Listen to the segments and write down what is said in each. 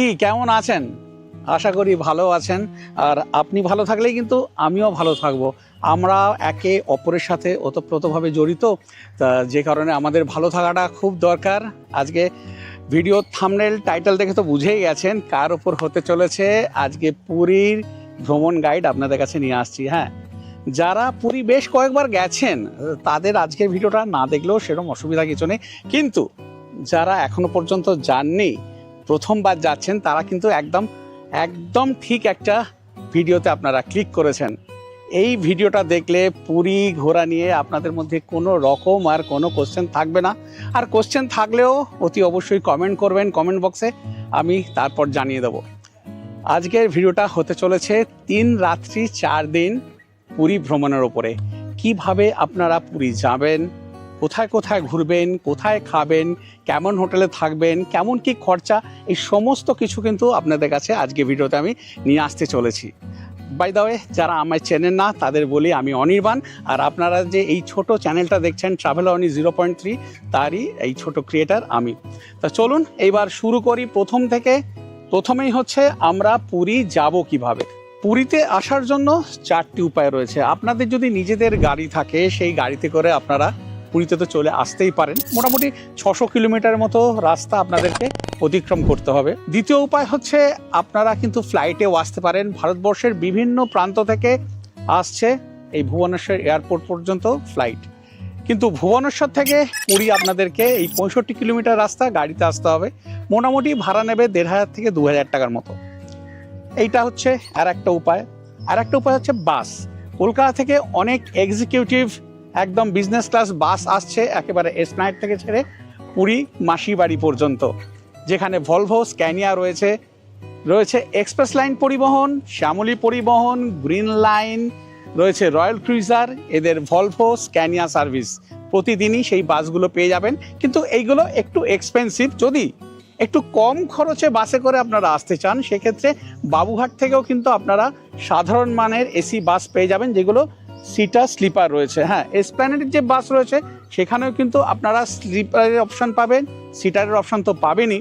কি কেমন আছেন? আশা করি ভালো আছেন। আর আপনি ভালো থাকলেই কিন্তু আমিও ভালো থাকবো। আমরা একে অপরের সাথে ওতপ্রোতভাবে জড়িত, তা যে কারণে আমাদের ভালো থাকাটা খুব দরকার। আজকে ভিডিও থাম্বনেল টাইটেল দেখে তো বুঝেই গেছেন কার ওপর হতে চলেছে। আজকে পুরীর ভ্রমণ গাইড আপনাদের কাছে নিয়ে আসছি। হ্যাঁ, যারা পুরী বেশ কয়েকবার গেছেন তাদের আজকের ভিডিওটা না দেখলেও সেরকম অসুবিধা কিছু নেই, কিন্তু যারা এখনো পর্যন্ত যাননি, প্রথমবার যাচ্ছেন, তারা কিন্তু একদম একদম ঠিক একটা ভিডিওতে আপনারা ক্লিক করেছেন। এই ভিডিওটা দেখলে পুরী ঘোরা নিয়ে আপনাদের মধ্যে কোনো রকম আর কোনো কোশ্চেন থাকবে না। আর কোশ্চেন থাকলেও অতি অবশ্যই কমেন্ট করবেন কমেন্ট বক্সে, আমি তারপর জানিয়ে দেব। আজকের ভিডিওটা হতে চলেছে 3 রাত্রি 4 দিন পুরী ভ্রমণের ওপরে। কিভাবে আপনারা পুরী যাবেন, কোথায় কোথায় ঘুরবেন, কোথায় খাবেন, কেমন হোটেলে থাকবেন, কেমন কি খরচা, এই সমস্ত কিছু কিন্তু আপনাদের কাছে আজকে ভিডিওতে আমি নিয়ে আসতে চলেছি। বাই দ্য ওয়ে, যারা আমায় চেনেন না তাদের বলি আমি অনির্বাণ, আর আপনারা যে এই ছোট চ্যানেলটা দেখছেন ট্রাভেল অনি 0.3, তারই এই ছোট ক্রিয়েটার আমি। তা চলুন এইবার শুরু করি প্রথম থেকে। প্রথমেই হচ্ছে আমরা পুরী যাব কিভাবে। পুরীতে আসার জন্য 4টি উপায় রয়েছে। আপনাদের যদি নিজেদের গাড়ি থাকে, সেই গাড়িতে করে আপনারা পুরীতে তো চলে আসতেই পারেন। মোটামুটি 600 কিলোমিটার মতো রাস্তা আপনাদেরকে অতিক্রম করতে হবে। দ্বিতীয় উপায় হচ্ছে আপনারা কিন্তু ফ্লাইটেও আসতে পারেন। ভারতবর্ষের বিভিন্ন প্রান্ত থেকে আসছে এই ভুবনেশ্বর এয়ারপোর্ট পর্যন্ত ফ্লাইট, কিন্তু ভুবনেশ্বর থেকে পুরী আপনাদেরকে এই 65 কিলোমিটার রাস্তা গাড়িতে আসতে হবে। মোটামুটি ভাড়া নেবে 1500 থেকে 2000 টাকার মতো। এইটা হচ্ছে আর একটা উপায়। আর একটা উপায় হচ্ছে বাস। কলকাতা থেকে অনেক এক্সিকিউটিভ একদম বিজনেস ক্লাস বাস আসছে একেবারে এসপ্ল্যানেড থেকে ছেড়ে পুরী মাসিবাড়ি পর্যন্ত, যেখানে ভলভো, স্ক্যানিয়া রয়েছে এক্সপ্রেস লাইন পরিবহন, শ্যামলী পরিবহন, গ্রিন লাইন, রয়েছে রয়্যাল ক্রুইজার, এদের ভলভো স্ক্যানিয়া সার্ভিস। প্রতিদিনই সেই বাসগুলো পেয়ে যাবেন, কিন্তু এইগুলো একটু এক্সপেন্সিভ। যদি একটু কম খরচে বাসে করে আপনারা আসতে চান, সেক্ষেত্রে বাবুঘাট থেকেও কিন্তু আপনারা সাধারণ মানের এসি বাস পেয়ে যাবেন, যেগুলো সিটার স্লিপার রয়েছে। হ্যাঁ, এসপ্ল্যানেডের যে বাস রয়েছে সেখানেও কিন্তু আপনারা স্লিপারের অপশান পাবেন, সিটারের অপশান তো পাবেনই।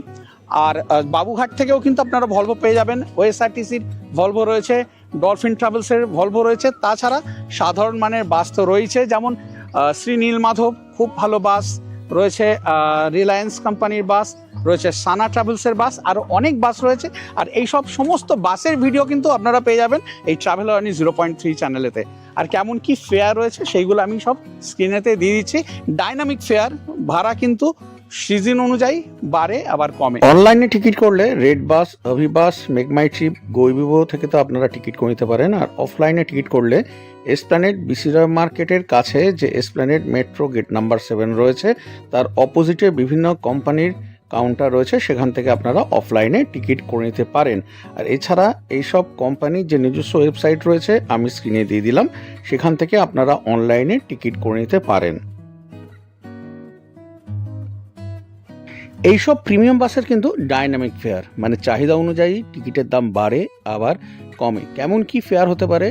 আর বাবুঘাট থেকেও কিন্তু আপনারা ভলভো পেয়ে যাবেন। ওএসআরটিসির ভলভো রয়েছে, ডলফিন ট্রাভেলসের ভলভো রয়েছে, তাছাড়া সাধারণ মানের বাস তো রয়েছে, যেমন শ্রী নীলমাধব খুব ভালো বাস রয়েছে, রিলায়েন্স কোম্পানির বাস রয়েছে, সানা ট্রাভেলসের বাস, আরও অনেক বাস রয়েছে। আর এই সব সমস্ত বাসের ভিডিও কিন্তু আপনারা পেয়ে যাবেন এই ট্রাভেল অনি 0.3 চ্যানেলেতে। আর কেমন কি ফেয়ার রয়েছে সেইগুলো আমি সব স্ক্রিনেতে দিয়ে দিচ্ছি। ডাইনামিক ফেয়ার, ভাড়া কিন্তু সিজন অনুযায়ী বাড়ে আবার কমে। অনলাইনে টিকিট করলে রেড বাস, অভিবাস, মেক মাই ট্রিপ, গোইবিবো থেকে তো আপনারা টিকিট করে নিতে পারেন। আর অফলাইনে টিকিট করলে এসপ্ল্যানেড বিসিরয় মার্কেটের কাছে যে এসপ্ল্যানেড মেট্রো গেট নাম্বার 7 রয়েছে, তার অপোজিটে বিভিন্ন কোম্পানির কাউন্টার রয়েছে, সেখান থেকে আপনারা অফলাইনে টিকিট করে নিতে পারেন। আর এছাড়া এইসব কোম্পানির যে নিজস্ব ওয়েবসাইট রয়েছে আমি স্ক্রিনে দিয়ে দিলাম, সেখান থেকে আপনারা অনলাইনে টিকিট করে নিতে পারেন। এইসব প্রিমিয়াম বাসের কিন্তু ডাইনামিক ফেয়ার, মানে চাহিদা অনুযায়ী টিকিটের দাম বাড়ে আবার কমে। কেমন কি ফেয়ার হতে পারে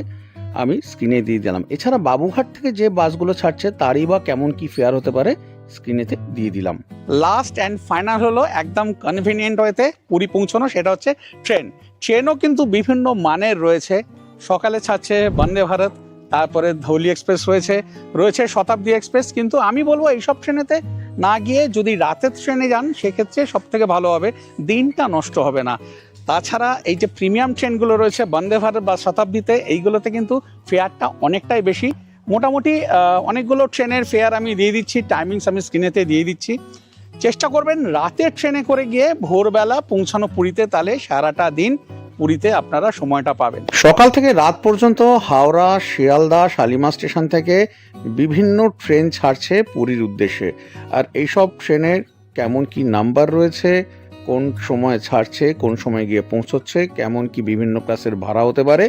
আমি স্ক্রিনে দিয়ে দিলাম। এছাড়া বাবুঘাট থেকে যে বাসগুলো ছাড়ছে তারই বা কেমন কি ফেয়ার হতে পারে স্ক্রিনেতে দিয়ে দিলাম। লাস্ট অ্যান্ড ফাইনাল হলো একদম কনভিনিয়েন্ট ওয়েতে পুরী পৌঁছানো, সেটা হচ্ছে ট্রেন। ট্রেনও কিন্তু বিভিন্ন মানের রয়েছে। সকালে ছাড়ছে বন্দে ভারত, তারপরে ধৌলি এক্সপ্রেস রয়েছে শতাব্দী এক্সপ্রেস। কিন্তু আমি বলবো এইসব ট্রেনেতে না গিয়ে যদি রাতের ট্রেনে যান, সেক্ষেত্রে সব থেকে ভালো হবে, দিনটা নষ্ট হবে না। তাছাড়া এই যে প্রিমিয়াম ট্রেনগুলো রয়েছে বন্দে ভারত বা শতাব্দীতে, এইগুলোতে কিন্তু ফেয়ারটা অনেকটাই বেশি। মোটামুটি অনেকগুলো ট্রেনের ফেয়ার আমি দিয়ে দিচ্ছি, টাইমিংস আমি স্ক্রিনেতে দিয়ে দিচ্ছি। চেষ্টা করবেন রাতের ট্রেনে করে গিয়ে ভোরবেলা পৌঁছানো পুরীতে, তাহলে সারাটা দিন পুরীতে আপনারা সময়টা পাবেন। সকাল থেকে রাত পর্যন্ত হাওড়া, শিয়ালদা, শালিমার স্টেশন থেকে বিভিন্ন ট্রেন ছাড়ছে পুরীর উদ্দেশ্যে। আর এইসব ট্রেনের কেমন কি নাম্বার রয়েছে, কোন সময় ছাড়ছে, কোন সময় গিয়ে পৌঁছচ্ছে, কেমন কি বিভিন্ন ক্লাসের ভাড়া হতে পারে,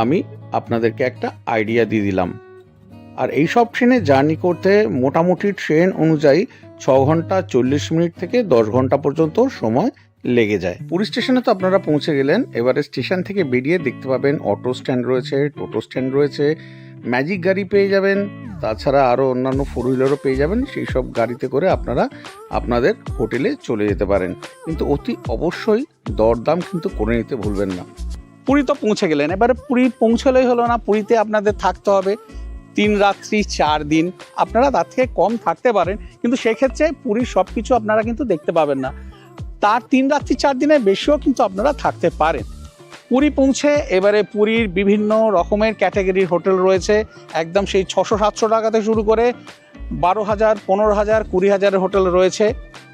আমি আপনাদেরকে একটা আইডিয়া দিয়ে দিলাম। আর এইসব ট্রেনে জার্নি করতে মোটামুটি ট্রেন অনুযায়ী 6 ঘন্টা 40 মিনিট থেকে 10 ঘন্টা পর্যন্ত সময় লেগে যায়। পুরী স্টেশনে তো আপনারা পৌঁছে গেলেন, এবারে স্টেশন থেকে বেরিয়ে দেখতে পাবেন অটো স্ট্যান্ড রয়েছে, টোটো স্ট্যান্ড রয়েছে, ম্যাজিক গাড়ি পেয়ে যাবেন, তাছাড়া আরও অন্যান্য 4 হুইলারও পেয়ে যাবেন। সেই সব গাড়িতে করে আপনারা আপনাদের হোটেলে চলে যেতে পারেন, কিন্তু অতি অবশ্যই দরদাম কিন্তু করে নিতে ভুলবেন না। পুরী তো পৌঁছে গেলেন, এবারে পুরী পৌঁছলেই হলো না, পুরীতে আপনাদের থাকতে হবে 3 রাত্রি 4 দিন। আপনারা তার থেকে কম থাকতে পারেন, কিন্তু সেক্ষেত্রে পুরীর সব কিছু আপনারা কিন্তু দেখতে পাবেন না। তার 3 রাত্রি 4 দিনের বেশিও কিন্তু আপনারা থাকতে পারেন। পুরী পৌঁছে এবারে পুরীর বিভিন্ন রকমের ক্যাটাগরির হোটেল রয়েছে, একদম সেই 600-700 টাকাতে শুরু করে 12,000, 15,000, 20,000 হোটেল রয়েছে।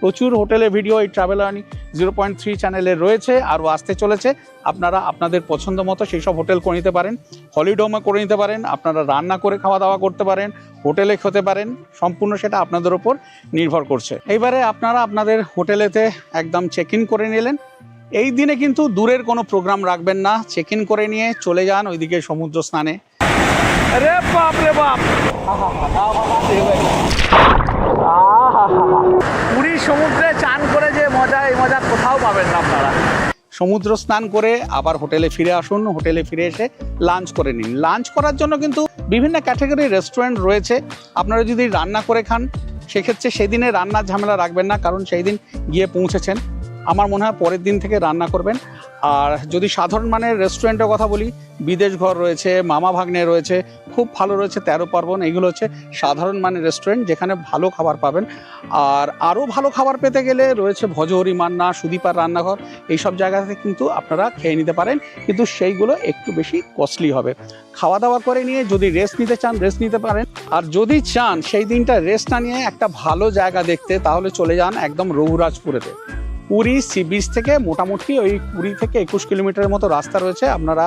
প্রচুর হোটেলের ভিডিও এই ট্রাভেল আর্নি 0.3 চ্যানেলে রয়েছে, আরও আসতে চলেছে। আপনারা আপনাদের পছন্দ মতো সেই সব হোটেল করে নিতে পারেন, হলিডোমে করে নিতে পারেন, আপনারা রান্না করে খাওয়া দাওয়া করতে পারেন, হোটেলে খেতে পারেন, সম্পূর্ণ সেটা আপনাদের ওপর নির্ভর করছে। এইবারে আপনারা আপনাদের হোটেলেতে একদম চেক ইন করে নিলেন। এই দিনে কিন্তু দূরের কোনো প্রোগ্রাম রাখবেন না, চেক ইন করে নিয়ে চলে যান ওইদিকে সমুদ্র স্নানে। আরে বাপ রে বাপ, পুরী সমুদ্রে চান করে যে মজা, এই মজা কোথাও পাবেন না আপনারা। সমুদ্র স্নান করে আবার হোটেলে ফিরে আসুন, হোটেলে ফিরে এসে লাঞ্চ করে নিন। লাঞ্চ করার জন্য কিন্তু বিভিন্ন ক্যাটাগরির রেস্টুরেন্ট রয়েছে। আপনারা যদি রান্না করে খান সেক্ষেত্রে সেদিনে রান্নার ঝামেলা রাখবেন না, কারণ সেই দিন গিয়ে পৌঁছেছেন। আমার মনে হয় পরের দিন থেকে রান্না করবেন। আর যদি সাধারণ মানের রেস্টুরেন্টের কথা বলি, বিদেশ ঘর রয়েছে, মামা ভাগ্নে রয়েছে, খুব ভালো রয়েছে 13 পার্বণ। এগুলো হচ্ছে সাধারণ মানের রেস্টুরেন্ট, যেখানে ভালো খাবার পাবেন। আর আরও ভালো খাবার পেতে গেলে রয়েছে ভজহরি মান্না, সুদীপার রান্নাঘর, এইসব জায়গাতে কিন্তু আপনারা খেয়ে নিতে পারেন, কিন্তু সেইগুলো একটু বেশি কস্টলি হবে। খাওয়া দাওয়া করে নিয়ে যদি রেস্ট নিতে চান রেস্ট নিতে পারেন, আর যদি চান সেই দিনটা রেস্ট না নিয়ে একটা ভালো জায়গা দেখতে, তাহলে চলে যান একদম রঘুরাজপুরেতে। পুরী সি বিচ থেকে মোটামুটি ওই 20 থেকে 21 কিলোমিটারের মতো রাস্তা রয়েছে। আপনারা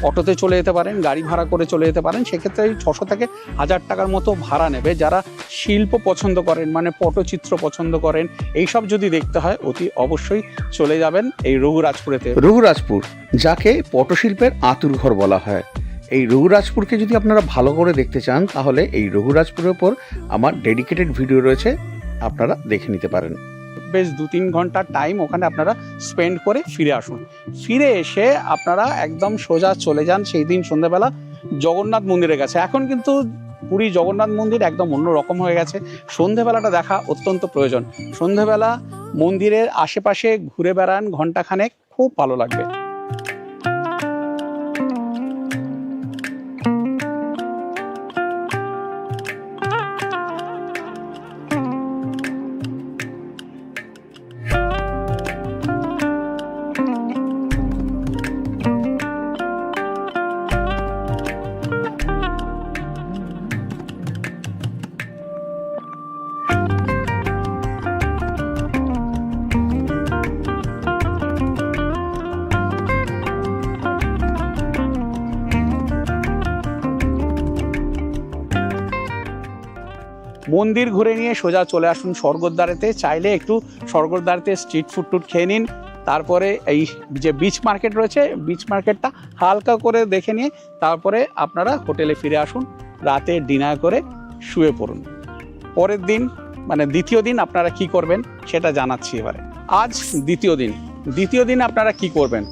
অটোতে চলে যেতে পারেন, গাড়ি ভাড়া করে চলে যেতে পারেন। সেক্ষেত্রে ওই 600 থেকে 1000 টাকার মতো ভাড়া নেবে। যারা শিল্প পছন্দ করেন, মানে পটচিত্র পছন্দ করেন, এইসব যদি দেখতে হয় অতি অবশ্যই চলে যাবেন এই রঘুরাজপুরেতে। রঘুরাজপুর, যাকে পটশিল্পের আঁতুড়ঘর বলা হয়, এই রঘুরাজপুরকে যদি আপনারা ভালো করে দেখতে চান, তাহলে এই রঘুরাজপুরের ওপর আমার ডেডিকেটেড ভিডিও রয়েছে, আপনারা দেখে নিতে পারেন। বেশ 2-3 ঘন্টার টাইম ওখানে আপনারা স্পেন্ড করে ফিরে আসুন। ফিরে এসে আপনারা একদম সোজা চলে যান সেই দিন সন্ধ্যাবেলা জগন্নাথ মন্দিরের কাছে। এখন কিন্তু পুরী জগন্নাথ মন্দির একদম অন্য রকম হয়ে গেছে, সন্ধ্যেবেলাটা দেখা অত্যন্ত প্রয়োজন। সন্ধ্যেবেলা মন্দিরের আশেপাশে ঘুরে বেড়ান ঘন্টাখানেক, খুব ভালো লাগবে। মন্দির ঘুরে নিয়ে সোজা চলে আসুন স্বর্গদ্বারেতে। চাইলে একটু স্বর্গদ্বারেতে স্ট্রিট ফুড টুড খেয়ে নিন। তারপরে এই যে বিচ মার্কেট রয়েছে, বিচ মার্কেটটা হালকা করে দেখে নিয়ে তারপরে আপনারা হোটেলে ফিরে আসুন, রাতে ডিনার করে শুয়ে পড়ুন। পরের দিন মানে দ্বিতীয় দিন আপনারা কি করবেন সেটা জানাচ্ছি এবারে। আজ দ্বিতীয় দিন আপনারা কি করবেন।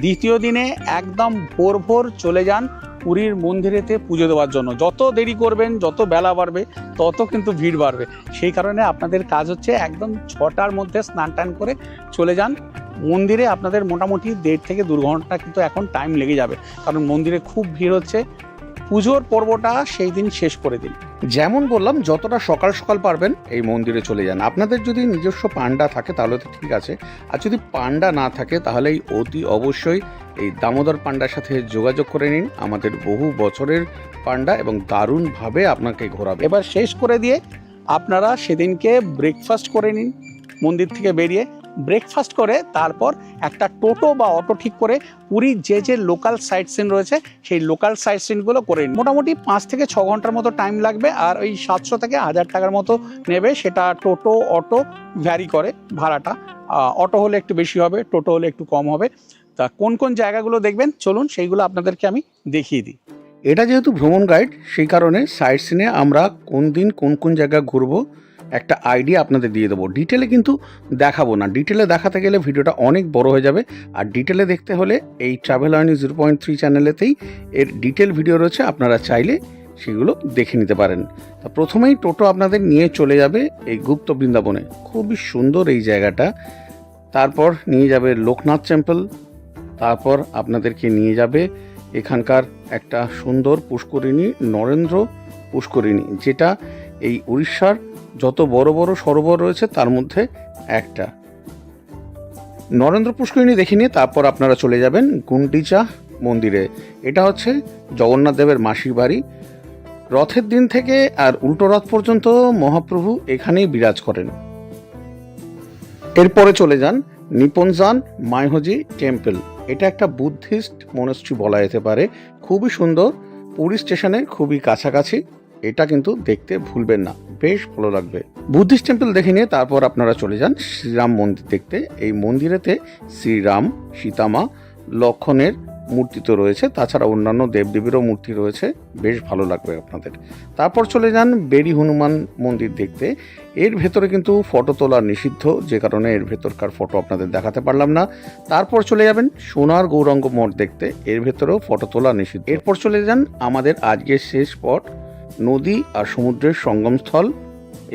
দ্বিতীয় দিনে একদম ভোর ভোর চলে যান পুরীর মন্দিরেতে পুজো দেওয়ার জন্য। যত দেরি করবেন, যত বেলা বাড়বে, তত কিন্তু ভিড় বাড়বে। সেই কারণে আপনাদের কাজ হচ্ছে একদম 6টার মধ্যে স্নান টান করে চলে যান মন্দিরে। আপনাদের মোটামুটি 1.5 থেকে 2 ঘন্টা কিন্তু এখন টাইম লেগে যাবে, কারণ মন্দিরে খুব ভিড় হচ্ছে। পুজোর পর্বটা সেই দিন শেষ করে দিন। যেমন বললাম, যতটা সকাল সকাল পারবেন এই মন্দিরে চলে যান। আপনাদের যদি নিজস্ব পান্ডা থাকে তাহলে তো ঠিক আছে, আর যদি পান্ডা না থাকে তাহলে অতি অবশ্যই এই দামোদর পান্ডার সাথে যোগাযোগ করে নিন। আমাদের বহু বছরের পান্ডা এবং দারুণভাবে আপনাকে ঘোরাবে। এবার শেষ করে দিয়ে আপনারা সেদিনকে ব্রেকফাস্ট করে নিন মন্দির থেকে বেরিয়ে। ব্রেকফাস্ট করে তারপর একটা টোটো বা অটো ঠিক করে পুরীর যে লোকাল সাইট সিন রয়েছে সেই লোকাল সাইট সিনগুলো করে নিন। মোটামুটি 5 থেকে 6 ঘন্টার মতো টাইম লাগবে, আর ওই 700 থেকে 1000 টাকার মতো নেবে। সেটা টোটো অটো ভ্যারি করে ভাড়াটা। অটো হলে একটু বেশি হবে, টোটো হলে একটু কম হবে। তা কোন কোন জায়গাগুলো দেখবেন চলুন সেইগুলো আপনাদেরকে আমি দেখিয়ে দিই। এটা যেহেতু ভ্রমণ গাইড, সেই কারণে সাইট সিনে আমরা কোন দিন কোন কোন জায়গা ঘুরবো একটা আইডিয়া আপনাদের দিয়ে দেবো। ডিটেলে কিন্তু দেখাবো না, ডিটেলে দেখাতে গেলে ভিডিওটা অনেক বড় হয়ে যাবে। আর ডিটেলে দেখতে হলে এই ট্রাভেল আর্নি 0.3 চ্যানেলেতেই এর ডিটেল ভিডিও রয়েছে, আপনারা চাইলে সেগুলো দেখে নিতে পারেন। তা প্রথমেই টোটো আপনাদের নিয়ে চলে যাবে এই গুপ্ত বৃন্দাবনে। খুবই সুন্দর এই জায়গাটা। তারপর নিয়ে যাবে লোকনাথ টেম্পল। তারপর আপনাদেরকে নিয়ে যাবে এখানকার একটা সুন্দর পুষ্করিণী, নরেন্দ্র পুষ্করিণী, যেটা এই উড়িষ্যার যত বড় বড় সরোবর রয়েছে তার মধ্যে একটা। নরেন্দ্র পুষ্করিণী দেখে নিয়ে তারপর আপনারা চলে যাবেন গুন্ডিচা মন্দিরে। এটা হচ্ছে জগন্নাথ দেবের মাসির বাড়ি। রথের দিন থেকে আর উল্টো রথ পর্যন্ত মহাপ্রভু এখানেই বিরাজ করেন। এরপরে চলে যান নিপনজান মাইহজি টেম্পল। এটা একটা বুদ্ধিস্ট মনাস্ট্রি বলা যেতে পারে। খুবই সুন্দর, পুরী স্টেশনের খুবই কাছাকাছি। এটা কিন্তু দেখতে ভুলবেন না, বেশ ভালো লাগবে। বুদ্ধিস্ট টেম্পল দেখে নিয়ে তারপর আপনারা চলে যান শ্রীরাম মন্দির দেখতে। এই মন্দিরেতে শ্রীরাম, সীতামা, লক্ষণের মূর্তি তো রয়েছে, তাছাড়া অন্যান্য দেবদেবীরও মূর্তি রয়েছে, বেশ ভালো লাগবে আপনাদের। তারপর চলে যান বেরি হনুমান মন্দির দেখতে। এর ভেতরে কিন্তু ফটো তোলা নিষিদ্ধ, যে কারণে এর ভেতরকার ফটো আপনাদের দেখাতে পারলাম না। তারপর চলে যাবেন সোনার গৌরাঙ্গ মঠ দেখতে। এর ভেতরেও ফটো তোলা নিষিদ্ধ। এরপর চলে যান আমাদের আজকের শেষ স্পট, নদী আর সমুদ্রের সঙ্গমস্থল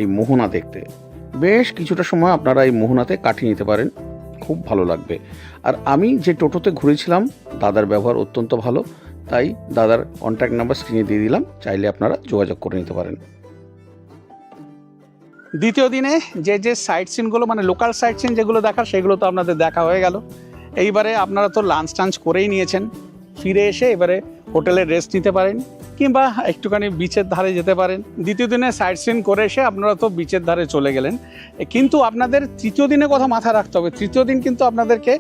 এই মোহনা দেখতে। বেশ কিছুটা সময় আপনারা এই মোহনাতে কাটিয়ে নিতে পারেন, খুব ভালো লাগবে। আর আমি যে টোটোতে ঘুরেছিলাম দাদার ব্যবহার অত্যন্ত ভালো, তাই দাদার কন্ট্যাক্ট নাম্বার স্ক্রিনে দিয়ে দিলাম, চাইলে আপনারা যোগাযোগ করে নিতে পারেন। দ্বিতীয় দিনে যে সাইট সিনগুলো মানে লোকাল সাইট সিন যেগুলো দেখার সেগুলো তো আপনাদের দেখা হয়ে গেল। এইবারে আপনারা তো লাঞ্চ টাঞ্চ করেই নিয়েছেন। ফিরে এসে এবারে হোটেলে রেস্ট নিতে পারেন কিংবা একটুখানি বিচের ধারে যেতে পারেন। দ্বিতীয় দিনে সাইট সিন করে এসে আপনারা তো বিচের ধারে চলে গেলেন, কিন্তু আপনাদের তৃতীয় দিনের কথা মাথায় রাখতে হবে। তৃতীয় দিন কিন্তু আপনাদেরকে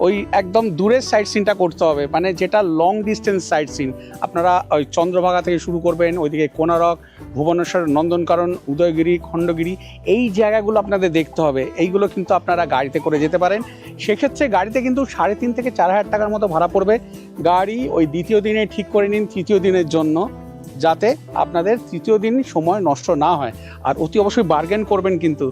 ওই একদম দূরের সাইট সিনটা করতে হবে, মানে যেটা লং ডিস্টেন্স সাইট সিন। আপনারা ওই চন্দ্রভাগা থেকে শুরু করবেন, ওইদিকে কোনারক, ভুবনেশ্বর নন্দনকানন, উদয়গিরি, খণ্ডগিরি, এই জায়গাগুলো আপনাদের দেখতে হবে। এইগুলো কিন্তু আপনারা গাড়িতে করে যেতে পারেন। সেক্ষেত্রে গাড়িতে কিন্তু 3,500 থেকে 4,000 টাকার মতো ভাড়া পড়বে। গাড়ি ওই দ্বিতীয় দিনে ঠিক করে নিন তৃতীয় দিনের জন্য, যাতে আপনাদের তৃতীয় দিন সময় নষ্ট না হয়। আর অতি অবশ্যই বার্গেন করবেন, কিন্তু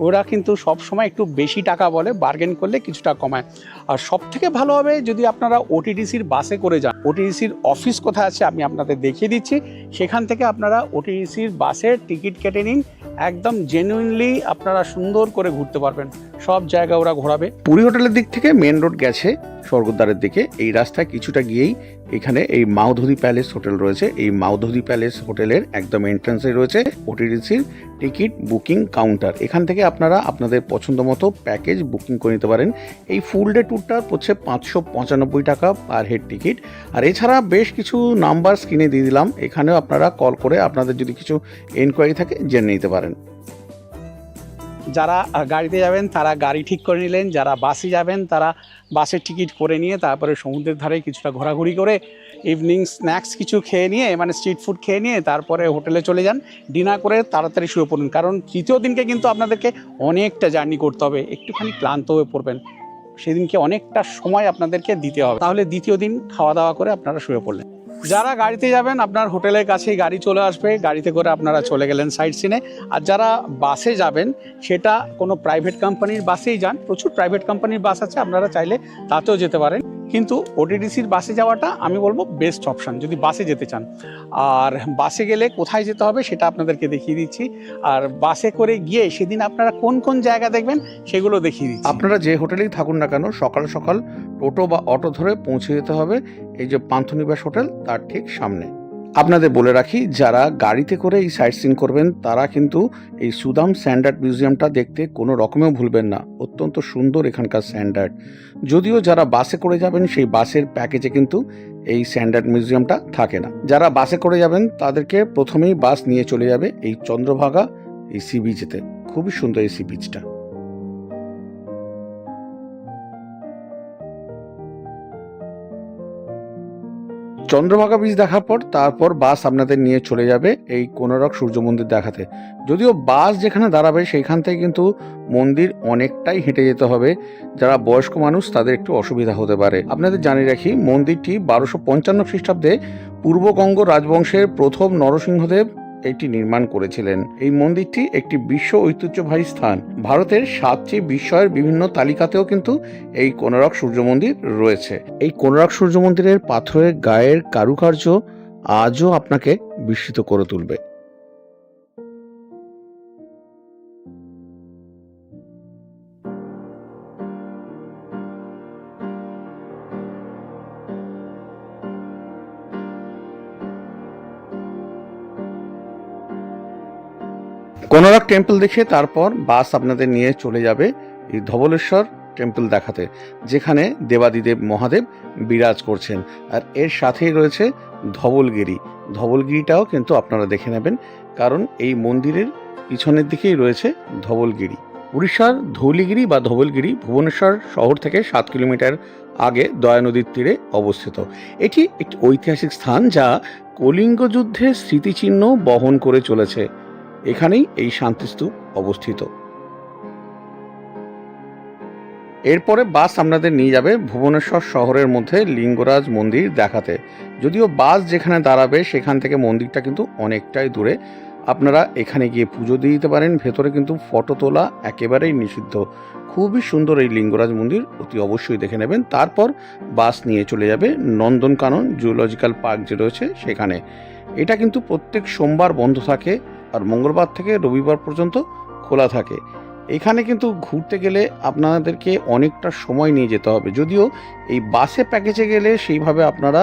ওরা কিন্তু সব সময় একটু বেশি টাকা বলে, বার্গেন করলে কিছুটা কমায়। আর সব থেকে ভালো হবে যদি আপনারা ওটিডিসির বাসে করে যান। ওটিডিসির অফিস কোথায় আছে আমি আপনাদের দেখিয়ে দিচ্ছি, সেখান থেকে আপনারা ওটিডিসির বাসের টিকিট কেটে নিন। একদম জেনুইনলি আপনারা সুন্দর করে ঘুরতে পারবেন, সব জায়গা ওরা ঘোরাবে। পুরী হোটেলের দিক থেকে মেন রোড গেছে স্বর্গদ্বারের দিকে। এই রাস্তায় কিছুটা গিয়েই এখানে এই মাউধুরী প্যালেস হোটেল রয়েছে। এই মাউধুরী প্যালেস হোটেলের একদম এন্ট্রান্সে রয়েছে ওটিডিসির টিকিট বুকিং কাউন্টার। এখান থেকে আপনারা আপনাদের পছন্দ মতো প্যাকেজ বুকিং করে নিতে পারেন। এই ফুল ডে ট্যুরটা হচ্ছে 595 টাকা পার হেড টিকিট। আর এছাড়া বেশ কিছু নাম্বার স্ক্রিনে দিয়ে দিলাম, এখানেও আপনারা কল করে আপনাদের যদি কিছু এনকোয়ারি থাকে জেনে নিতে পারেন। যারা গাড়িতে যাবেন তারা গাড়ি ঠিক করে নিলেন, যারা বাসে যাবেন তারা বাসের টিকিট করে নিয়ে তারপরে সমুদ্রের ধারে কিছুটা ঘোরাঘুরি করে ইভিনিং স্ন্যাক্স কিছু খেয়ে নিয়ে, মানে স্ট্রিট ফুড খেয়ে নিয়ে তারপরে হোটেলে চলে যান। ডিনার করে তাড়াতাড়ি শুয়ে পড়ুন, কারণ তৃতীয় দিনকে কিন্তু আপনাদেরকে অনেকটা জার্নি করতে হবে, একটুখানি ক্লান্ত হয়ে পড়বেন। সেদিনকে অনেকটা সময় আপনাদেরকে দিতে হবে, তাহলে দ্বিতীয় দিন খাওয়া দাওয়া করে আপনারা শুয়ে পড়লেন। যারা গাড়িতে যাবেন আপনার হোটেলের কাছেই গাড়ি চলে আসবে, গাড়িতে করে আপনারা চলে গেলেন সাইট সিনে। আর যারা বাসে যাবেন সেটা কোনো প্রাইভেট কোম্পানির বাসেই যান, প্রচুর প্রাইভেট কোম্পানির বাস আছে, আপনারা চাইলে তাতেও যেতে পারেন। কিন্তু ওটিডিসির বাসে যাওয়াটা আমি বলবো বেস্ট অপশান যদি বাসে যেতে চান। আর বাসে গেলে কোথায় যেতে হবে সেটা আপনাদেরকে দেখিয়ে দিচ্ছি, আর বাসে করে গিয়ে সেদিন আপনারা কোন কোন জায়গা দেখবেন সেগুলো দেখিয়ে দিচ্ছি। আপনারা যে হোটেলেই থাকুন না কেন সকাল সকাল টোটো বা অটো ধরে পৌঁছে যেতে হবে এই যে পান্থনিবাস হোটেল তার ঠিক সামনে। আপনাদের বলে রাখি, যারা গাড়িতে করে এই সাইট সিন করবেন তারা কিন্তু এই সুদাম স্যান্ডার্ড মিউজিয়ামটা দেখতে কোনো রকমেও ভুলবেন না, অত্যন্ত সুন্দর এখানকার স্যান্ডার্ড। যদিও যারা বাসে করে যাবেন সেই বাসের প্যাকেজে কিন্তু এই স্যান্ডার্ড মিউজিয়ামটা থাকে না। যারা বাসে করে যাবেন তাদেরকে প্রথমেই বাস নিয়ে চলে যাবে এই চন্দ্রভাগা এই সি বিচেতে। খুবই সুন্দর এই সি বিচটা। চন্দ্রভাগা বীচ দেখার পর তারপর বাস আপনাদের নিয়ে চলে যাবে এই কোনারক সূর্য মন্দির দেখাতে। যদিও বাস যেখানে দাঁড়াবে সেইখান থেকে কিন্তু মন্দির অনেকটাই হেঁটে যেতে হবে, যারা বয়স্ক মানুষ তাদের একটু অসুবিধা হতে পারে। আপনাদের জানিয়ে রাখি, মন্দিরটি 1255 খ্রিস্টাব্দে পূর্বগঙ্গ রাজবংশের প্রথম নরসিংহদেব এটি নির্মাণ করেছিলেন। এই মন্দিরটি একটি বিশ্ব ঐতিহ্যবাহী স্থান। ভারতের 7টি বিস্ময়ের বিভিন্ন তালিকাতেও কিন্তু এই কোনারক সূর্য মন্দির রয়েছে। এই কোনারক সূর্য মন্দিরের পাথরের গায়ের কারুকার্য আজও আপনাকে বিস্মিত করে তুলবে। কোনারক টেম্পল দেখে তারপর বাস আপনাদের নিয়ে চলে যাবে এই ধবলেশ্বর টেম্পল দেখাতে, যেখানে দেবাদিদেব মহাদেব বিরাজ করছেন। আর এর সাথেই রয়েছে ধবলগিরি। ধবলগিরিটাও কিন্তু আপনারা দেখে নেবেন, কারণ এই মন্দিরের পিছনের দিকেই রয়েছে ধবলগিরি। উড়িষ্যার ধৌলিগিরি বা ধবলগিরি ভুবনেশ্বর শহর থেকে 7 কিলোমিটার আগে দয়া নদীর তীরে অবস্থিত। এটি একটি ঐতিহাসিক স্থান যা কলিঙ্গ যুদ্ধের স্মৃতিচিহ্ন বহন করে চলেছে। এখানেই এই শান্তিস্তূপ অবস্থিত। এরপরে বাস আপনাদের নিয়ে যাবে ভুবনেশ্বর শহরের মধ্যে লিঙ্গরাজ মন্দির দেখাতে। যদিও বাস যেখানে দাঁড়াবে সেখান থেকে মন্দিরটা কিন্তু অনেকটাই দূরে। আপনারা এখানে গিয়ে পুজো দিয়ে দিতে পারেন। ভেতরে কিন্তু ফটো তোলা একেবারেই নিষিদ্ধ। খুবই সুন্দর এই লিঙ্গরাজ মন্দির, অতি অবশ্যই দেখে নেবেন। তারপর বাস নিয়ে চলে যাবে নন্দনকানন জুলজিক্যাল পার্ক যে রয়েছে সেখানে। এটা কিন্তু প্রত্যেক সোমবার বন্ধ থাকে আর মঙ্গলবার থেকে রবিবার পর্যন্ত খোলা থাকে। এখানে কিন্তু ঘুরতে গেলে আপনাদেরকে অনেকটা সময় নিয়ে যেতে হবে। যদিও এই বাসে প্যাকেজে গেলে সেইভাবে আপনারা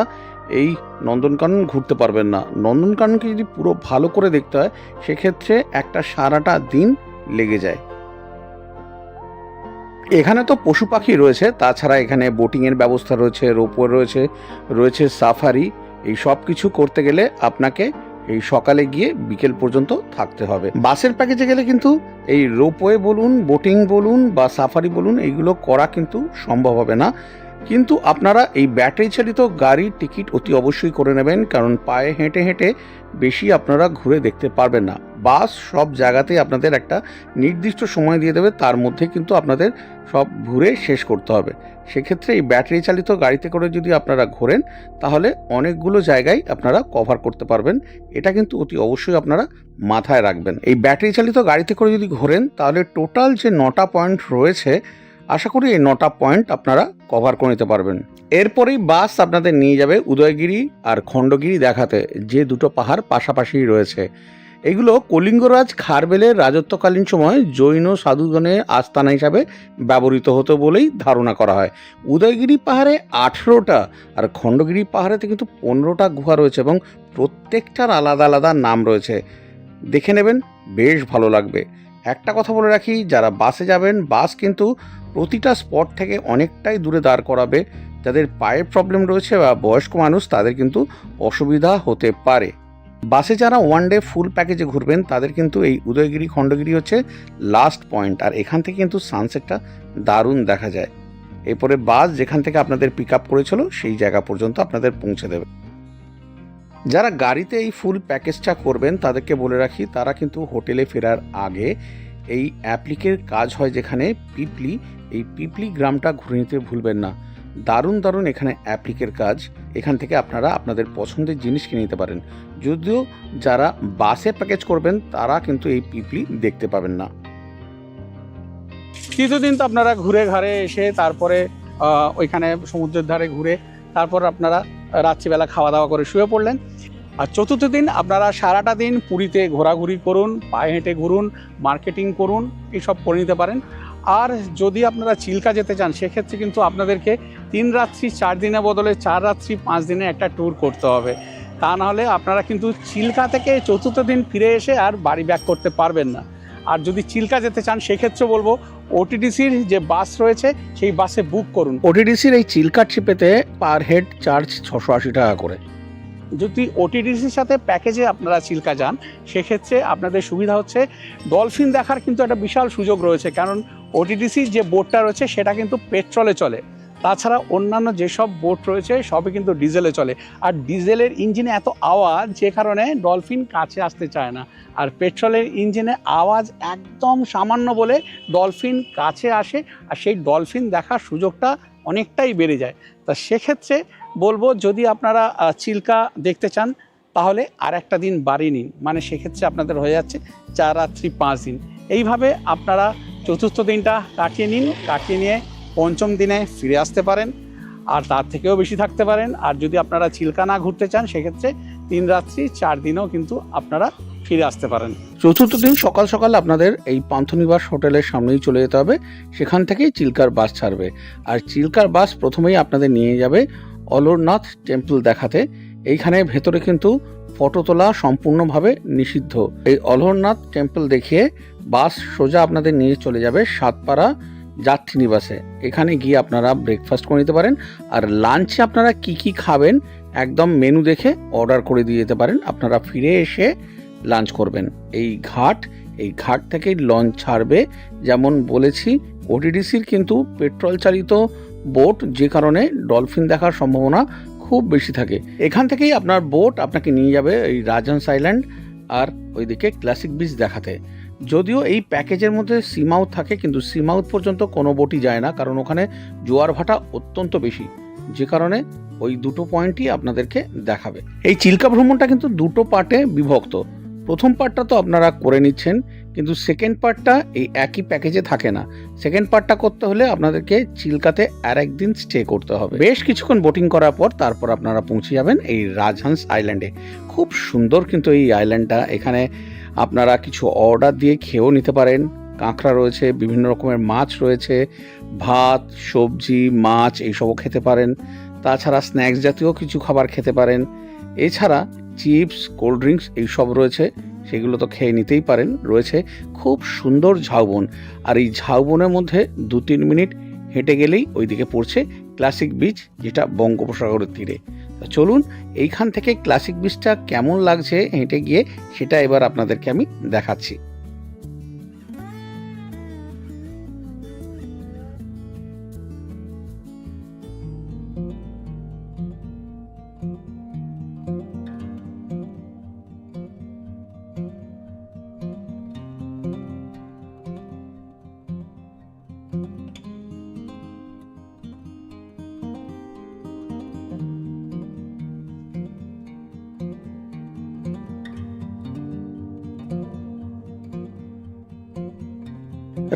এই নন্দনকানন ঘুরতে পারবেন না। নন্দনকাননকে যদি পুরো ভালো করে দেখতে হয় সেক্ষেত্রে একটা সারাটা দিন লেগে যায়। এখানে তো পশু পাখি রয়েছে, তাছাড়া এখানে বোটিংয়ের ব্যবস্থা রয়েছে, রোপওয়ে রয়েছে সাফারি। এই সব কিছু করতে গেলে আপনাকে এই সকালে গিয়ে বিকেল পর্যন্ত থাকতে হবে। বাসের প্যাকেজে গেলে কিন্তু এই রোপওয়ে বলুন, বোটিং বলুন বা সাফারি বলুন, এইগুলো করা কিন্তু সম্ভব হবে না। কিন্তু আপনারা এই ব্যাটারি চালিত গাড়ির টিকিট অতি অবশ্যই করে নেবেন, কারণ পায়ে হেঁটে হেঁটে বেশি আপনারা ঘুরে দেখতে পারবেন না। বাস সব জায়গাতেই আপনাদের একটা নির্দিষ্ট সময় দিয়ে দেবে, তার মধ্যে কিন্তু আপনাদের সব ঘুরে শেষ করতে হবে। সেক্ষেত্রে এই ব্যাটারি চালিত গাড়িতে করে যদি আপনারা ঘোরেন তাহলে অনেকগুলো জায়গায় আপনারা কভার করতে পারবেন। এটা কিন্তু অতি অবশ্যই আপনারা মাথায় রাখবেন। এই ব্যাটারি চালিত গাড়িতে করে যদি ঘোরেন তাহলে টোটাল যে 9টা পয়েন্ট রয়েছে, আশা করি এই 9টা পয়েন্ট আপনারা কভার করে নিতে পারবেন। এরপরেই বাস আপনাদের নিয়ে যাবে উদয়গিরি আর খণ্ডগিরি দেখাতে, যে দুটো পাহাড় পাশাপাশি রয়েছে। এগুলো কলিঙ্গরাজ খারবেলের রাজত্বকালীন সময় জৈন সাধুগণের আস্তানা হিসাবে ব্যবহৃত হতো বলেই ধারণা করা হয়। উদয়গিরি পাহাড়ে 18টা আর খণ্ডগিরি পাহাড়েতে কিন্তু 15টা গুহা রয়েছে এবং প্রত্যেকটার আলাদা আলাদা নাম রয়েছে। দেখে নেবেন, বেশ ভালো লাগবে। একটা কথা বলে রাখি, যারা বাসে যাবেন বাস কিন্তু প্রতিটা স্পট থেকে অনেকটাই দূরে দাঁড় করাবে। যাদের পায়ের প্রবলেম রয়েছে বা বয়স্ক মানুষ তাদের কিন্তু অসুবিধা হতে পারে। বাসে যারা ওয়ান ডে ফুল প্যাকেজে ঘুরবেন তাদের কিন্তু এই উদয়গিরি খণ্ডগিরি হচ্ছে লাস্ট পয়েন্ট, আর এখান থেকে কিন্তু সানসেটটা দারুণ দেখা যায়। এরপরে বাস যেখান থেকে আপনাদের পিক আপ করেছিল সেই জায়গা পর্যন্ত আপনাদের পৌঁছে দেবে। যারা গাড়িতে এই ফুল প্যাকেজটা করবেন তাদেরকে বলে রাখি, তারা কিন্তু হোটেলে ফেরার আগে এই অ্যাপ্লিকের কাজ হয় যেখানে পিপলি, এই পিপলি গ্রামটা ঘুরে নিতে ভুলবেন না। দারুণ দারুণ এখানে অ্যাপ্লিকের কাজ। এখান থেকে আপনারা আপনাদের পছন্দের জিনিস কিনে নিতে পারেন। যদিও যারা বাসে প্যাকেজ করবেন তারা কিন্তু এই পিপলি দেখতে পাবেন না। তৃতীয় তো আপনারা ঘুরে ঘাড়ে এসে তারপরে ওইখানে সমুদ্রের ধারে ঘুরে তারপর আপনারা রাত্রিবেলা খাওয়া দাওয়া করে শুয়ে পড়লেন। আর চতুর্থ দিন আপনারা সারাটা দিন পুরীতে ঘোরাঘুরি করুন, পায়ে হেঁটে ঘুরুন, মার্কেটিং করুন, এইসব করে নিতে পারেন। আর যদি আপনারা চিল্কা যেতে চান সেক্ষেত্রে কিন্তু আপনাদেরকে 3 রাত্রি 4 দিনের বদলে 4 রাত্রি 5 দিনে একটা ট্যুর করতে হবে। তা নাহলে আপনারা কিন্তু চিল্কা থেকে চতুর্থ দিন ফিরে এসে আর বাড়ি ব্যাক করতে পারবেন না। আর যদি চিল্কা যেতে চান সেক্ষেত্রে বলবো ওটিডিসির যে বাস রয়েছে সেই বাসে বুক করুন। ওটিডিসির এই চিল্কা ট্রিপেতে পার হেড চার্জ 680 টাকা করে। যদি ওটিডিসির সাথে প্যাকেজে আপনারা চিল্কা যান সেক্ষেত্রে আপনাদের সুবিধা হচ্ছে ডলফিন দেখার কিন্তু একটা বিশাল সুযোগ রয়েছে, কারণ ওটিডিসির যে বোটটা রয়েছে সেটা কিন্তু পেট্রোলে চলে। তাছাড়া অন্যান্য যেসব বোট রয়েছে সবই কিন্তু ডিজেলে চলে, আর ডিজেলের ইঞ্জিনে এত আওয়াজ যে কারণে ডলফিন কাছে আসতে চায় না। আর পেট্রোলের ইঞ্জিনে আওয়াজ একদম সামান্য বলে ডলফিন কাছে আসে, আর সেই ডলফিন দেখার সুযোগটা অনেকটাই বেড়ে যায়। তা সেক্ষেত্রে বলবো যদি আপনারা চিল্কা দেখতে চান তাহলে আর একটা দিন বাড়িয়ে নিন, মানে সেক্ষেত্রে আপনাদের হয়ে যাচ্ছে 4 রাত্রি 5 দিন। এইভাবে আপনারা চতুর্থ দিনটা কাটিয়ে নিন, কাটিয়ে নিয়ে পঞ্চম দিনে ফিরে আসতে পারেন আর তার থেকেও বেশি থাকতে পারেন। আর যদি আপনারা চিল্কা না ঘুরতে চান সেক্ষেত্রে 3 রাত্রি 4 দিনেও কিন্তু আপনারা ফিরে আসতে পারেন। চতুর্থ দিন সকাল সকাল আপনাদের এই পান্থনিবাস হোটেলের সামনেই চলে যেতে হবে, সেখান থেকেই চিল্কার বাস ছাড়বে। আর চিল্কার বাস প্রথমেই আপনাদের নিয়ে যাবে অলরনাথ টেম্পল দেখাতে। এইখানে ভেতরে কিন্তু ফটো তোলা সম্পূর্ণভাবে নিষিদ্ধ। এই অলরনাথ টেম্পল দেখিয়ে বাস সোজা আপনাদের নিয়ে চলে যাবে সাতপাড়া যাত্রী নিবাসে। এখানে গিয়ে আপনারা ব্রেকফাস্ট করে নিতে পারেন, আর লাঞ্চে আপনারা কি কি খাবেন একদম মেনু দেখে অর্ডার করে দিয়ে যেতে পারেন। আপনারা ফিরে এসে লাঞ্চ করবেন। এই ঘাট থেকেই লঞ্চ ছাড়বে। যেমন বলেছি, ওটিডিসির কিন্তু পেট্রোল চালিত বোট, যে কারণে ডলফিন দেখার সম্ভাবনা খুব বেশি থাকে। এখান থেকেই আপনার বোট আপনাকে নিয়ে যাবে এই রাজহাংস আইল্যান্ড আর ওইদিকে ক্লাসিক বিচ দেখাতে। যদিও এই প্যাকেজের মধ্যে সি মাউথ থাকে, কিন্তু সি মাউথ পর্যন্ত কোনো বোটই যায় না, কারণ ওখানে জোয়ার ভাটা অত্যন্ত বেশি, যে কারণে ওই দুটো পয়েন্টই আপনাদেরকে দেখাবে। এই চিল্কা ভ্রমণটা কিন্তু দুটো পার্টে বিভক্ত। প্রথম পার্টটা তো আপনারা করে নিচ্ছেন, কিন্তু সেকেন্ড পার্টটা এই একই প্যাকেজে থাকে না। সেকেন্ড পার্টটা করতে হলে আপনাদেরকে চিল্কাতে আর একদিন স্টে করতে হবে। বেশ কিছুক্ষণ বোটিং করার পর তারপর আপনারা পৌঁছে যাবেন এই রাজহাংস আইল্যান্ডে। খুব সুন্দর কিন্তু এই আইল্যান্ডটা। এখানে আপনারা কিছু অর্ডার দিয়ে খেয়েও নিতে পারেন। কাঁকড়া রয়েছে, বিভিন্ন রকমের মাছ রয়েছে, ভাত, সবজি, মাছ এইসবও খেতে পারেন। তাছাড়া স্ন্যাক্স জাতীয় কিছু খাবার খেতে পারেন। এছাড়া চিপস, কোল্ড ড্রিঙ্কস এইসব রয়েছে, সেগুলো তো খেয়ে নিতেই পারেন। রয়েছে খুব সুন্দর ঝাউবন, আর এই ঝাউবনের মধ্যে 2-3 মিনিট হেঁটে গেলেই ওইদিকে পড়ছে ক্লাসিক বিচ, যেটা বঙ্গোপসাগরের তীরে। চলুন এইখান থেকে ক্লাসিক বিচটা কেমন লাগছে হেঁটে গিয়ে সেটা এবার আপনাদেরকে আমি দেখাচ্ছি।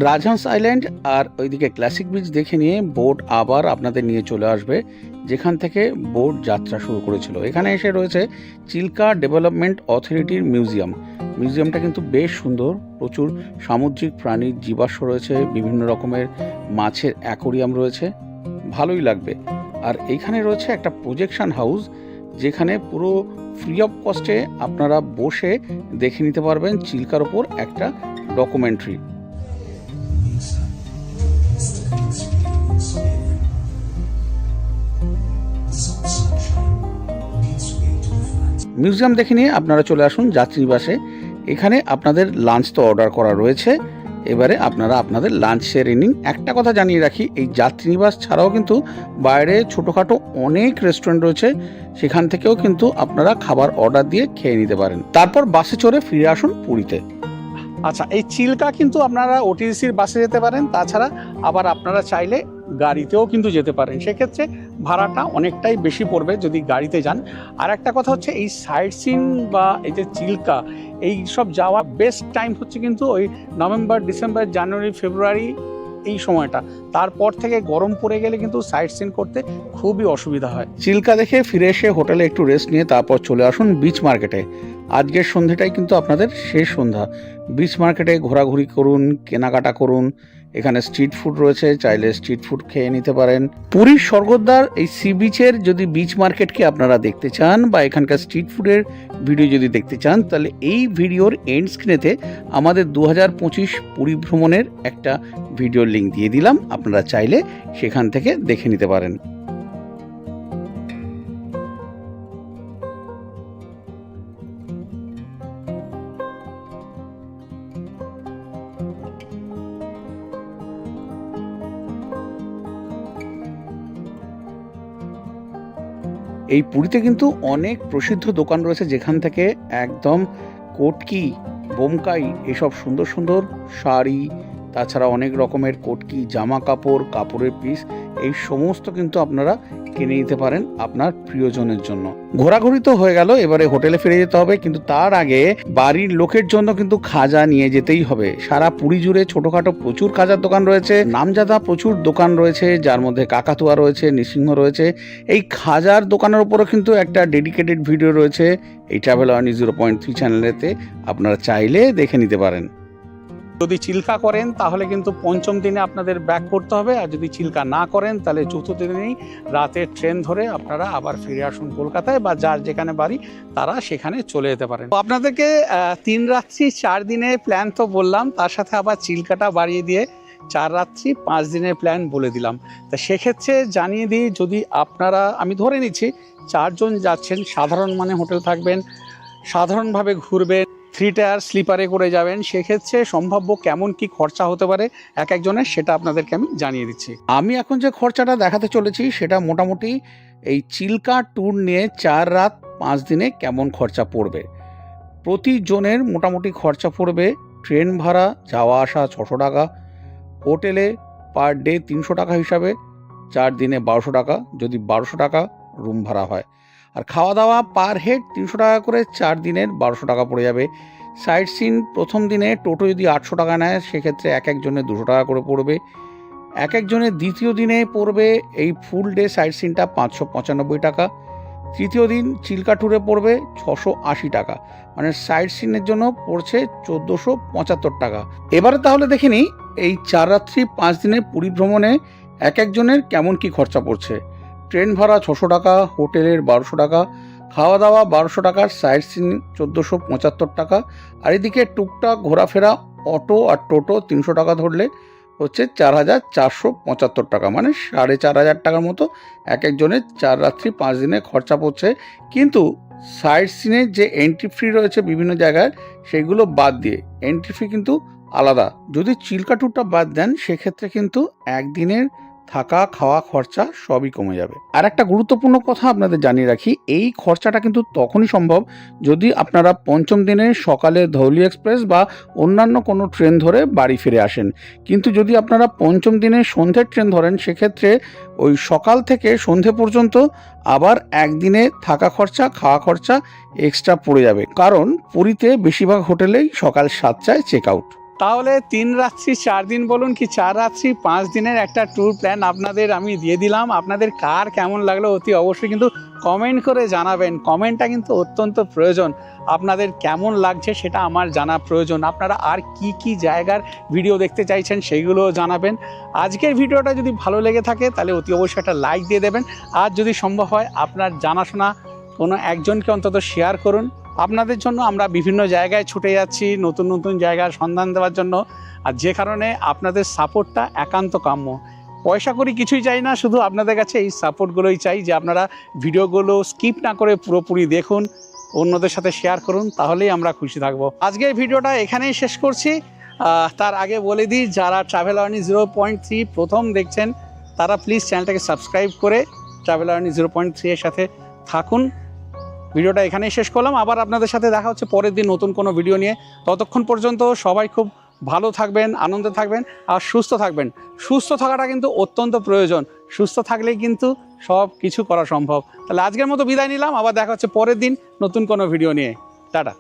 রাজহাংস আইল্যান্ড আর ওইদিকে ক্লাসিক বিচ দেখে নিয়ে বোট আবার আপনাদের নিয়ে চলে আসবে যেখান থেকে বোট যাত্রা শুরু করেছিল। এখানে এসে রয়েছে চিল্কা ডেভেলপমেন্ট অথরিটির মিউজিয়ামটা কিন্তু বেশ সুন্দর। প্রচুর সামুদ্রিক প্রাণীর জীবাশ্ম রয়েছে, বিভিন্ন রকমের মাছের অ্যাকোরিয়াম রয়েছে, ভালোই লাগবে। আর এইখানে রয়েছে একটা প্রজেকশন হাউস, যেখানে পুরো ফ্রি অফ কস্টে আপনারা বসে দেখে নিতে পারবেন চিল্কার ওপর একটা ডকুমেন্টারি। মিউজিয়াম দেখে নিয়ে আপনারা চলে আসুন যাত্রীবাসে। এখানে আপনাদের লাঞ্চ তো অর্ডার করা রয়েছে, এবারে আপনারা আপনাদের লাঞ্চ সেরে নিন। একটা কথা জানিয়ে রাখি, এই যাত্রীনিবাস ছাড়াও কিন্তু বাইরে ছোটোখাটো অনেক রেস্টুরেন্ট রয়েছে, সেখান থেকেও কিন্তু আপনারা খাবার অর্ডার দিয়ে খেয়ে নিতে পারেন। তারপর বাসে চড়ে ফিরে আসুন পুরীতে। আচ্ছা, এই চিল্কা কিন্তু আপনারা ওটিডিসির বাসে যেতে পারেন, তাছাড়া আবার আপনারা চাইলে গাড়িতেও কিন্তু যেতে পারেন। সেক্ষেত্রে ভাড়াটা অনেকটাই বেশি পড়বে যদি গাড়িতে যান। আর একটা কথা হচ্ছে, এই সাইট সিন বা এই যে চিল্কা এই সব যাওয়ার বেস্ট টাইম হচ্ছে কিন্তু ওই নভেম্বর, ডিসেম্বর, জানুয়ারি, ফেব্রুয়ারি এই সময়টা। তারপর থেকে গরম পড়ে গেলে কিন্তু সাইট সিন করতে খুবই অসুবিধা হয়। চিল্কা দেখে ফিরে এসে হোটেলে একটু রেস্ট নিয়ে তারপর চলে আসুন বিচ মার্কেটে। আজকের সন্ধ্যাটাই কিন্তু আপনাদের শেষ সন্ধ্যা। বিচ মার্কেটে ঘোরাঘুরি করুন, কেনাকাটা করুন। এখানে স্ট্রিট ফুড রয়েছে, চাইলে স্ট্রিট ফুড খেয়ে নিতে পারেন। পুরীর স্বর্গদ্বার এই সি বিচের যদি বিচ মার্কেটকে আপনারা দেখতে চান বা এখানকার স্ট্রিট ফুডের ভিডিও যদি দেখতে চান, তাহলে এই ভিডিওর এন্ড স্ক্রিনেতে আমাদের 2025 পুরী ভ্রমণের একটা ভিডিওর লিঙ্ক দিয়ে দিলাম, আপনারা চাইলে সেখান থেকে দেখে নিতে পারেন। এই পুরীতে কিন্তু অনেক প্রসিদ্ধ দোকান রয়েছে, যেখান থেকে একদম কটকি, বোমকাই এসব সুন্দর সুন্দর শাড়ি, তাছাড়া অনেক রকমের কটকি জামা কাপড়, কাপড়ের পিস এই সমস্ত কিন্তু আপনারা কিনে নিতে পারেন আপনার প্রিয়জনের জন্য। ঘোরাঘুরি তো হয়ে গেল, এবারে হোটেলে ফিরে যেতে হবে, কিন্তু তার আগে বাড়ির লোকের জন্য কিন্তু খাজা নিয়ে যেতেই হবে। সারা পুরী জুড়ে ছোটখাটো প্রচুর খাজার দোকান রয়েছে, নামজাদা প্রচুর দোকান রয়েছে, যার মধ্যে কাকাতুয়া রয়েছে, নৃসিংহ রয়েছে। এই খাজার দোকানের উপরও কিন্তু একটা ডেডিকেটেড ভিডিও রয়েছে এই ট্রাভেল আওয়ারনি 0.3 চ্যানেলেতে, আপনারা চাইলে দেখে নিতে পারেন। যদি চিল্কা করেন তাহলে কিন্তু পঞ্চম দিনে আপনাদের ব্যাক করতে হবে, আর যদি চিল্কা না করেন তাহলে চতুর্থ দিনেই রাতের ট্রেন ধরে আপনারা আবার ফিরে আসুন কলকাতায়, বা যার যেখানে বাড়ি তারা সেখানে চলে যেতে পারেন। তো আপনাদেরকে 3 রাত্রি 4 দিনের প্ল্যান তো বললাম, তার সাথে আবার চিল্কাটা বাড়িয়ে দিয়ে 4 রাত্রি 5 দিনের প্ল্যান বলে দিলাম। তা সেক্ষেত্রে জানিয়ে দিই, যদি আপনারা, আমি ধরে নিচ্ছি 4 জন যাচ্ছেন, সাধারণ মানে হোটেল থাকবেন, সাধারণভাবে ঘুরবেন, 3 টায়ার স্লিপারে করে যাবেন, সেক্ষেত্রে সম্ভাব্য কেমন কি খরচা হতে পারে এক একজনের, সেটা আপনাদেরকে আমি জানিয়ে দিচ্ছি। আমি এখন যে খরচাটা দেখাতে চলেছি সেটা মোটামুটি এই চিল্কা ট্যুর নিয়ে 4 রাত 5 দিনে কেমন খরচা পড়বে। প্রতিজনের মোটামুটি খরচা পড়বে ট্রেন ভাড়া যাওয়া আসা 600 টাকা, হোটেলে পার ডে 300 টাকা হিসাবে 4 দিনে 1200 টাকা, যদি 1200 টাকা রুম ভাড়া হয়, আর খাওয়া দাওয়া পার হেড 300 টাকা করে 4 দিনের 1200 টাকা পড়ে যাবে। সাইট সিন প্রথম দিনে টোটো যদি 800 টাকা নেয়, সেক্ষেত্রে এক একজনের 200 টাকা করে পড়বে। এক একজনের দ্বিতীয় দিনে পড়বে এই ফুল ডে সাইট সিনটা 595 টাকা, তৃতীয় দিন চিল্কা ট্যুরে পড়বে 680 টাকা, মানে সাইট সিনের জন্য পড়ছে 1475 টাকা। এবারে তাহলে দেখে নিই এই 4 রাত্রি 5 দিনের পুরী ভ্রমণে এক একজনের কেমন কি খরচা পড়ছে। ট্রেন ভাড়া 600 টাকা, হোটেলের 1200 টাকা, খাওয়া দাওয়া 1200 টাকার, সাইট সিন 1475 টাকা, আর এদিকে টুকটাক ঘোরাফেরা অটো আর টোটো 300 টাকা ধরলে হচ্ছে 4475 টাকা, মানে 4500 টাকার মতো এক একজনের 4 রাত্রি 5 দিনে খরচা পড়ছে। কিন্তু সাইট সিনের যে এন্ট্রি ফি রয়েছে বিভিন্ন জায়গায়, সেগুলো বাদ দিয়ে এন্ট্রি ফি কিন্তু আলাদা। যদি চিল্কা ট্যুরটা বাদ দেন, সেক্ষেত্রে কিন্তু একদিনের থাকা খাওয়া খরচা সবই কমে যাবে। আর একটা গুরুত্বপূর্ণ কথা আপনাদের জানিয়ে রাখি, এই খরচাটা কিন্তু তখনই সম্ভব যদি আপনারা পঞ্চম দিনে সকালে ধৌলি এক্সপ্রেস বা অন্যান্য কোনো ট্রেন ধরে বাড়ি ফিরে আসেন। কিন্তু যদি আপনারা পঞ্চম দিনে সন্ধ্যের ট্রেন ধরেন, সেক্ষেত্রে ওই সকাল থেকে সন্ধ্যে পর্যন্ত আবার একদিনে থাকা খরচা খাওয়া খরচা এক্সট্রা পড়ে যাবে, কারণ পুরীতে বেশিরভাগ হোটেলেই সকাল 7টায় চেক আউট। তাহলে 3 রাত্রি 4 দিন বলুন কি 4 রাত্রি 5 দিনের একটা ট্যুর প্ল্যান আপনাদের আমি দিয়ে দিলাম। আপনাদের কার কেমন লাগলো অতি অবশ্যই কিন্তু কমেন্ট করে জানাবেন। কমেন্টটা কিন্তু অত্যন্ত প্রয়োজন। আপনাদের কেমন লাগছে সেটা আমার জানা প্রয়োজন। আপনারা আর কি কি জায়গার ভিডিও দেখতে চাইছেন সেইগুলো জানাবেন। আজকের ভিডিওটা যদি ভালো লেগে থাকে তাহলে অতি অবশ্যই একটা লাইক দিয়ে দেবেন। আর যদি সম্ভব হয় আপনার জানাশোনা কোনো একজনকে অন্তত শেয়ার করুন। আপনাদের জন্য আমরা বিভিন্ন জায়গায় ছুটে যাচ্ছি নতুন নতুন জায়গার সন্ধান দেওয়ার জন্য, আর যে কারণে আপনাদের সাপোর্টটা একান্ত কাম্য। পয়সা করি কিছুই চাই না, শুধু আপনাদের কাছে এই সাপোর্টগুলোই চাই, যে আপনারা ভিডিওগুলো স্কিপ না করে পুরোপুরি দেখুন, অন্যদের সাথে শেয়ার করুন, তাহলেই আমরা খুশি থাকবো। আজকের ভিডিওটা এখানেই শেষ করছি। তার আগে বলে দিই, যারা ট্রাভেল আওয়ারনি 0.3 প্রথম দেখছেন তারা প্লিজ চ্যানেলটাকে সাবস্ক্রাইব করে ট্রাভেল আওয়ারনি 0.3 এর সাথে থাকুন। ভিডিওটা এখানেই শেষ করলাম। আবার আপনাদের সাথে দেখা হচ্ছে পরের দিন নতুন কোনো ভিডিও নিয়ে। ততক্ষণ পর্যন্ত সবাই খুব ভালো থাকবেন, আনন্দে থাকবেন আর সুস্থ থাকবেন। সুস্থ থাকাটা কিন্তু অত্যন্ত প্রয়োজন। সুস্থ থাকলেই কিন্তু সব কিছু করা সম্ভব। তাহলে আজকের মতো বিদায় নিলাম। আবার দেখা হচ্ছে পরের দিন নতুন কোনো ভিডিও নিয়ে। টাটা।